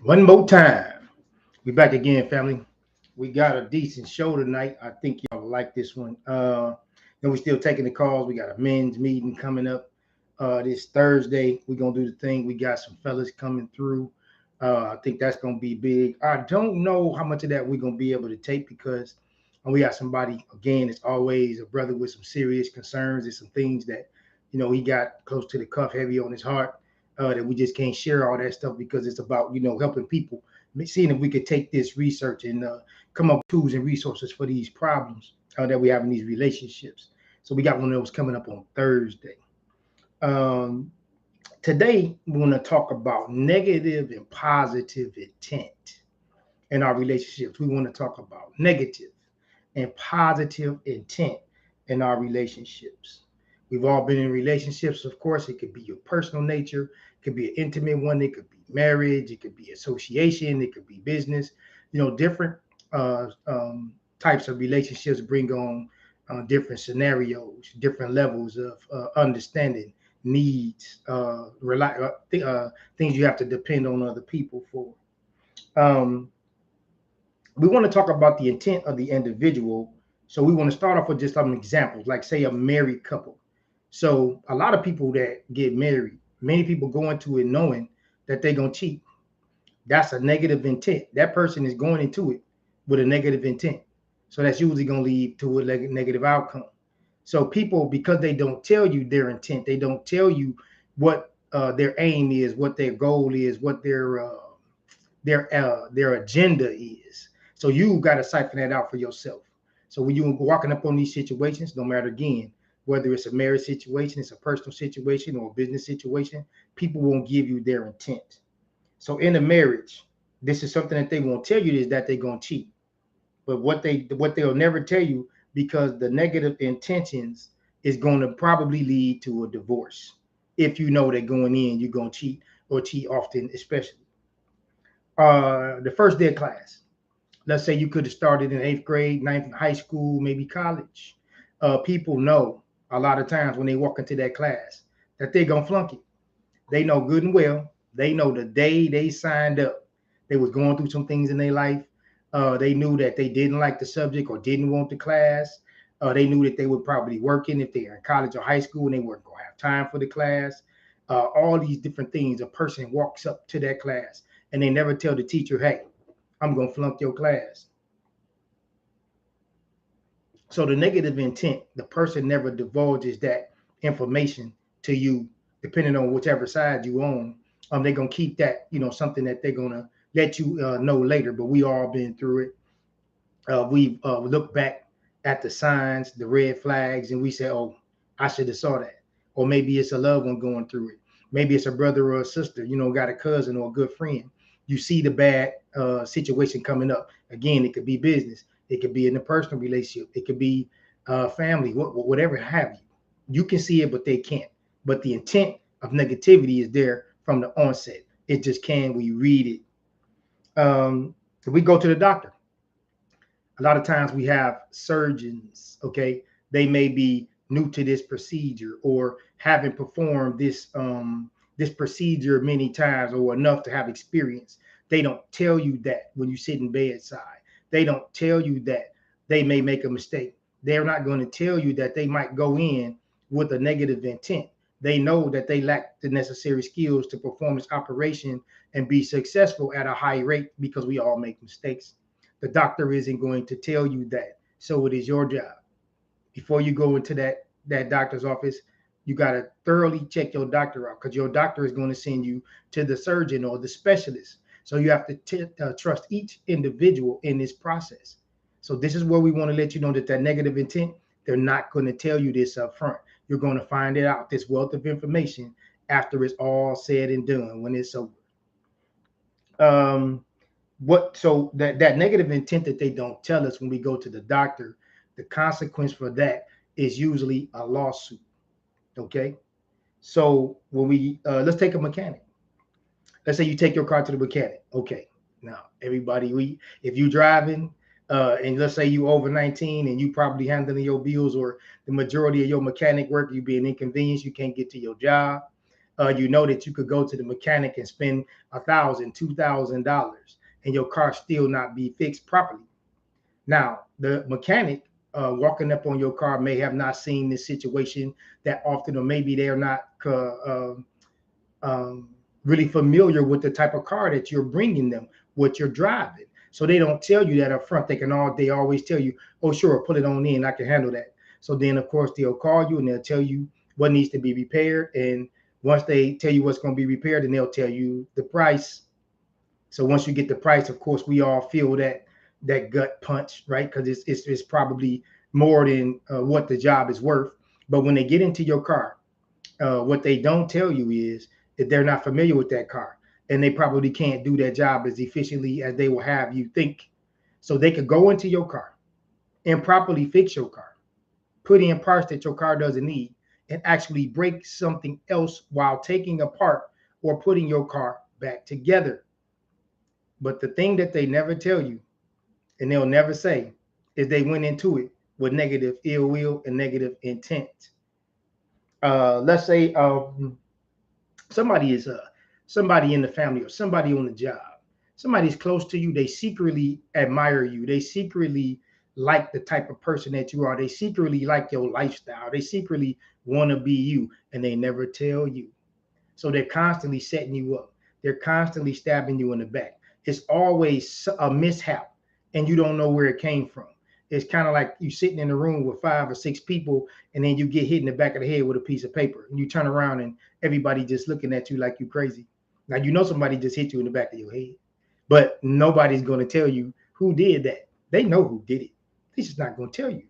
One more time. We back again, family. We got a decent show tonight. I think y'all will like this one. And we still taking the calls. We got a men's meeting coming up this Thursday. We're gonna do the thing. We got some fellas coming through. I think that's gonna be big. I don't know how much of that we're gonna be able to take because we got somebody again. It's always a brother with some serious concerns and some things that he got close to the cuff, heavy on his heart. That we just can't share all that stuff because it's about helping people, seeing if we could take this research and come up with tools and resources for these problems that we have in these relationships. So we got one of those coming up on Thursday. Um, Today we want to talk about negative and positive intent in our relationships. We want to talk about negative and positive intent in our relationships. We've all been in relationships, of course. It could be your personal nature, it could be an intimate one, it could be marriage, it could be association, it could be business. Different types of relationships bring on different scenarios, different levels of understanding, needs, things you have to depend on other people for. Um, we want to talk about the intent of the individual. So we want to start off with just some examples, like say a married couple. So a lot of people that get married, many people go into it knowing that they're gonna cheat. That's a negative intent. That person is going into it with a negative intent. So that's usually gonna lead to a negative outcome. So people, because they don't tell you their intent, they don't tell you what their aim is, what their goal is, what their agenda is. So you got to siphon that out for yourself. So when you're walking up on these situations, no matter again whether it's a marriage situation, it's a personal situation, or a business situation, people won't give you their intent. So in a marriage, this is something that they won't tell you is that they're gonna cheat. But what they'll never tell you, because the negative intentions is going to probably lead to a divorce. If you know that going in you're gonna cheat or cheat often, especially the first day of class. Let's say you could have started in eighth grade, ninth in high school, maybe college. People know a lot of times when they walk into that class that they're gonna flunk it. They know good and well. They know the day they signed up, they was going through some things in their life. They knew that they didn't like the subject or didn't want the class. They knew that they were probably working if they are in college or high school and they weren't going to have time for the class. All these different things. A person walks up to that class and they never tell the teacher, hey, I'm going to flunk your class. So the negative intent, the person never divulges that information to you, depending on whichever side you own. They're gonna keep that, something that they're gonna let you know later. But we all been through it. We look back at the signs, the red flags, and we say, "Oh, I should have saw that." Or maybe it's a loved one going through it. Maybe it's a brother or a sister. Got a cousin or a good friend. You see the bad situation coming up. Again, it could be business. It could be in a personal relationship. It could be family. Whatever have you. You can see it, but they can't. But the intent of negativity is there from the onset. It just can. We read it. We go to the doctor. A lot of times we have surgeons, okay? They may be new to this procedure or haven't performed this procedure many times or enough to have experience. They don't tell you that when you sit in bedside. They don't tell you that they may make a mistake. They're not going to tell you that they might go in with a negative intent. They know that they lack the necessary skills to perform this operation and be successful at a high rate because we all make mistakes. The doctor isn't going to tell you that. So it is your job. Before you go into that doctor's office, you got to thoroughly check your doctor out because your doctor is going to send you to the surgeon or the specialist. So you have to trust each individual in this process. So this is where we want to let you know that negative intent, they're not going to tell you this up front. You're going to find it out, this wealth of information, after it's all said and done, when it's over. Um, so that negative intent that they don't tell us when we go to the doctor, the consequence for that is usually a lawsuit. Okay. So when we let's take a mechanic. Let's say you take your car to the mechanic. Okay. Now everybody, we if you driving and let's say you over 19 and you probably handling your bills or the majority of your mechanic work, you being inconvenienced, you can't get to your job. you know that you could go to the mechanic and spend $1,000, $2,000, and your car still not be fixed properly. Now, the mechanic walking up on your car may have not seen this situation that often, or maybe they're not um, really familiar with the type of car that you're bringing them, what you're driving. So they don't tell you that up front. They always tell you, oh, sure, put it on in, I can handle that. So then, of course, they'll call you and they'll tell you what needs to be repaired. And once they tell you what's going to be repaired, then they'll tell you the price. So once you get the price, of course, we all feel that gut punch, right? Because it's probably more than what the job is worth. But when they get into your car, what they don't tell you is that they're not familiar with that car, and they probably can't do that job as efficiently as they will have you think. So they could go into your car and properly fix your car, put in parts that your car doesn't need, and actually break something else while taking apart or putting your car back together. But the thing that they never tell you and they'll never say is they went into it with negative ill will and negative intent. Let's say somebody is somebody in the family or somebody on the job, somebody's close to you, they secretly admire you, they secretly like the type of person that you are, they secretly like your lifestyle, they secretly want to be you, and they never tell you. So they're constantly setting you up, they're constantly stabbing you in the back. It's always a mishap and you don't know where it came from. It's kind of like you sitting in a room with 5 or 6 people, and then you get hit in the back of the head with a piece of paper, and you turn around and everybody just looking at you like you crazy. Now you know somebody just hit you in the back of your head, but nobody's going to tell you who did that. They know who did it. They're just not going to tell you.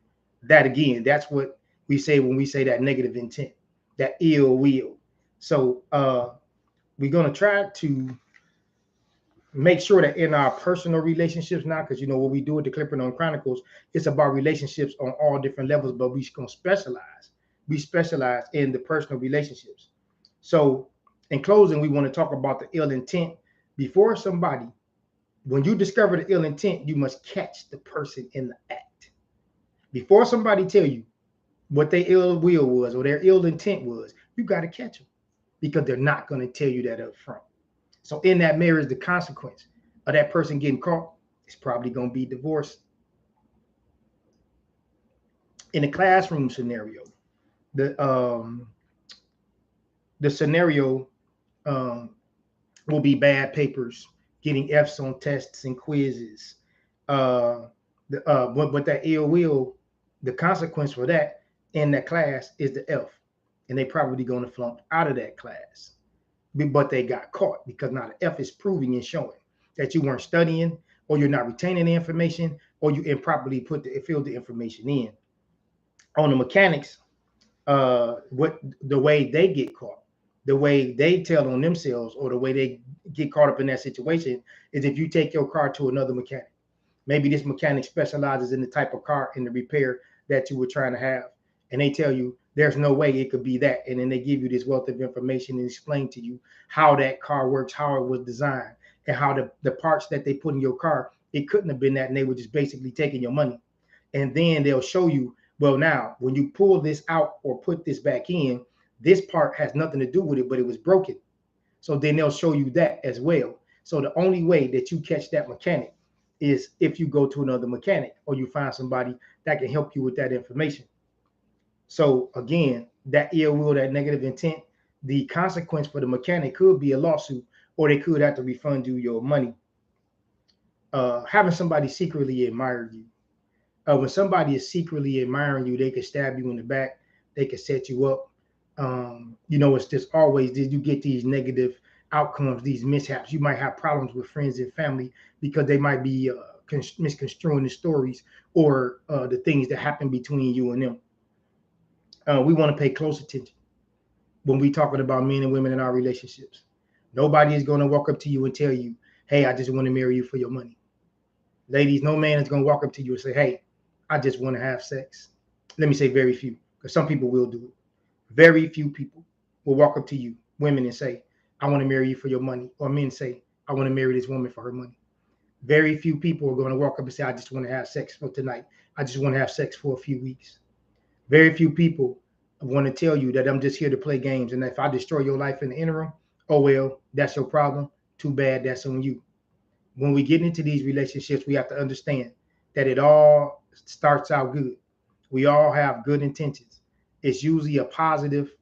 That again, that's what we say when we say that negative intent, that ill will. So we're going to try to make sure that in our personal relationships now, because you know what we do at the Clipping On Chronicles, it's about relationships on all different levels, but we're going to specialize. We specialize in the personal relationships. So in closing, we want to talk about the ill intent. Before somebody, when you discover the ill intent, you must catch the person in the act. Before somebody tell you what their ill will was or their ill intent was, you got to catch them, because they're not going to tell you that up front. So in that marriage, the consequence of that person getting caught is probably going to be divorce. In a classroom scenario, the um, the scenario um, will be bad papers, getting F's on tests and quizzes. But that ill will, the consequence for that in that class is the F, and they probably going to flunk out of that class. But they got caught because now the F is proving and showing that you weren't studying, or you're not retaining the information, or you improperly filled the information in. On the mechanics, what the way they get caught, the way they tell on themselves, or the way they get caught up in that situation is if you take your car to another mechanic. Maybe this mechanic specializes in the type of car and the repair that you were trying to have, and they tell you there's no way it could be that, and then they give you this wealth of information and explain to you how that car works, how it was designed, and how the parts that they put in your car, it couldn't have been that, and they were just basically taking your money. And then they'll show you, well, now when you pull this out or put this back in, this part has nothing to do with it, but it was broken. So then they'll show you that as well. So the only way that you catch that mechanic is if you go to another mechanic, or you find somebody that can help you with that information. So again, that ill will, that negative intent, the consequence for the mechanic could be a lawsuit, or they could have to refund you your money. Having somebody secretly admire you. When somebody is secretly admiring you, they could stab you in the back, they could set you up. It's just always you get these negative outcomes, these mishaps. You might have problems with friends and family because they might be misconstruing the stories, or the things that happen between you and them. We want to pay close attention when we're talking about men and women in our relationships. Nobody is going to walk up to you and tell you, hey, I just want to marry you for your money. Ladies, no man is going to walk up to you and say, hey, I just want to have sex. Let me say very few, because some people will do it. Very few people will walk up to you, women, and say, I want to marry you for your money. Or men say, I want to marry this woman for her money. Very few people are going to walk up and say, I just want to have sex for tonight. I just want to have sex for a few weeks. Very few people I want to tell you that I'm just here to play games. And if I destroy your life in the interim, oh well, that's your problem. Too bad, that's on you. When we get into these relationships, we have to understand that it all starts out good. We all have good intentions. It's usually a positive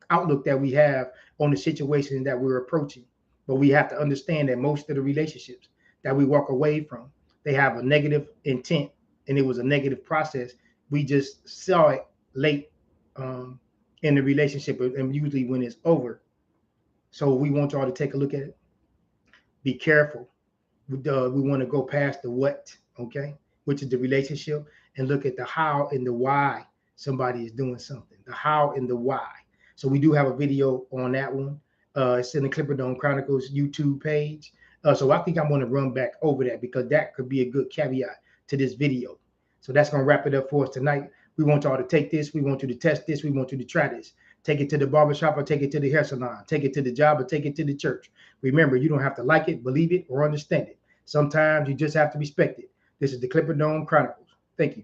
outlook that we have on the situation that we're approaching. But we have to understand that most of the relationships that we walk away from, they have a negative intent, and it was a negative process. We just saw it late in the relationship, and usually when it's over. So we want y'all to take a look at it. Be careful. We want to go past the what, okay, which is the relationship, and look at the how and the why somebody is doing something, the how and the why. So we do have a video on that one. It's in the Clipperdome Chronicles YouTube page. So I think I'm going to run back over that because that could be a good caveat to this video. So that's going to wrap it up for us tonight. We want y'all to take this. We want you to test this. We want you to try this. Take it to the barbershop or take it to the hair salon. Take it to the job or take it to the church. Remember, you don't have to like it, believe it, or understand it. Sometimes you just have to respect it. This is the Clipperdome Chronicles. Thank you.